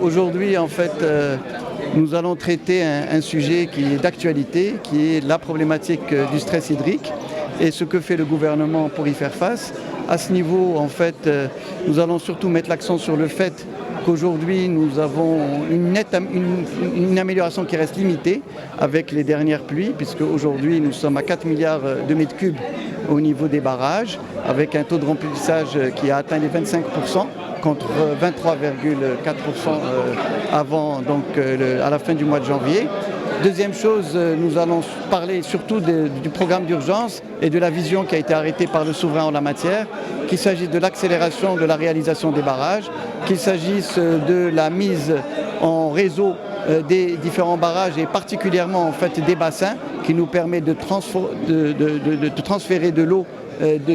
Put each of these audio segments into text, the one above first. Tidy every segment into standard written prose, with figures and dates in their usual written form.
Aujourd'hui, en fait, nous allons traiter un sujet qui est d'actualité, qui est la problématique du stress hydrique et ce que fait le gouvernement pour y faire face. À ce niveau, en fait, nous allons surtout mettre l'accent sur le fait qu'aujourd'hui, nous avons une amélioration qui reste limitée avec les dernières pluies, puisque aujourd'hui, nous sommes à 4 milliards de mètres cubes au niveau des barrages, avec un taux de remplissage qui a atteint les 25%, contre 23,4% avant, donc à la fin du mois de janvier. Deuxième chose, nous allons parler surtout du programme d'urgence et de la vision qui a été arrêtée par le souverain en la matière, qu'il s'agisse de l'accélération de la réalisation des barrages, qu'il s'agisse de la mise en réseau des différents barrages et particulièrement en fait des bassins qui nous permet de transférer de l'eau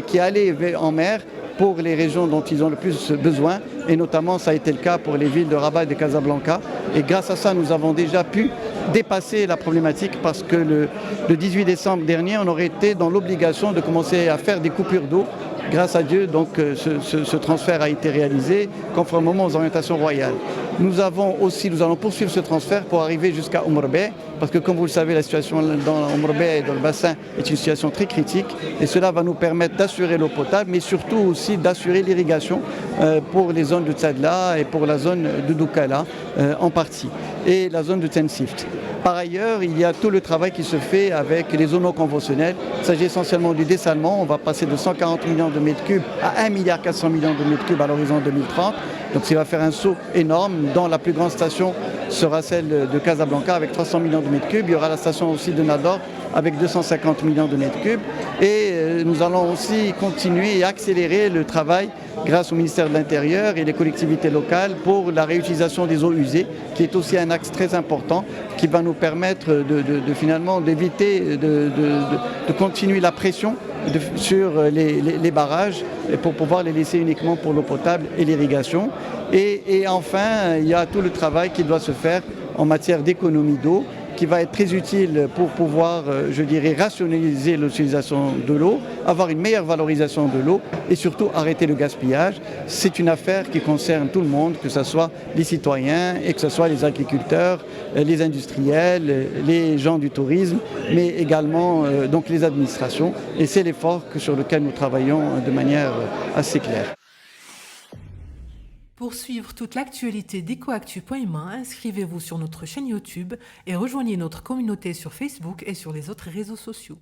qui allait en mer pour les régions dont ils ont le plus besoin, et notamment ça a été le cas pour les villes de Rabat et de Casablanca. Et grâce à ça, nous avons déjà pu dépasser la problématique parce que le 18 décembre dernier, on aurait été dans l'obligation de commencer à faire des coupures d'eau. Grâce à Dieu, donc, ce transfert a été réalisé conformément aux orientations royales. Nous allons poursuivre ce transfert pour arriver jusqu'à Oumbourbé, parce que comme vous le savez, la situation dans Oumbourbé et dans le bassin est une situation très critique, et cela va nous permettre d'assurer l'eau potable, mais surtout aussi d'assurer l'irrigation pour les zones de Tzadla et pour la zone de Doukala en partie, et la zone de Tensift. Par ailleurs, il y a tout le travail qui se fait avec les zones non conventionnelles. Il s'agit essentiellement du dessalement. On va passer de 140 millions de mètres cubes à 1,4 milliard de mètres cubes à l'horizon 2030. Donc ça va faire un saut énorme, dont la plus grande station sera celle de Casablanca avec 300 millions de mètres cubes. Il y aura la station aussi de Nador avec 250 millions de mètres cubes. Et nous allons aussi continuer et accélérer le travail grâce au ministère de l'Intérieur et les collectivités locales pour la réutilisation des eaux usées, qui est aussi un axe très important qui va nous permettre finalement d'éviter de continuer la pression sur les barrages pour pouvoir les laisser uniquement pour l'eau potable et l'irrigation. Et enfin, il y a tout le travail qui doit se faire en matière d'économie d'eau, qui va être très utile pour pouvoir, je dirais, rationaliser l'utilisation de l'eau, avoir une meilleure valorisation de l'eau et surtout arrêter le gaspillage. C'est une affaire qui concerne tout le monde, que ce soit les citoyens et que ce soit les agriculteurs, les industriels, les gens du tourisme, mais également donc les administrations. Et c'est l'effort sur lequel nous travaillons de manière assez claire. Pour suivre toute l'actualité d'EcoActu.ma, inscrivez-vous sur notre chaîne YouTube et rejoignez notre communauté sur Facebook et sur les autres réseaux sociaux.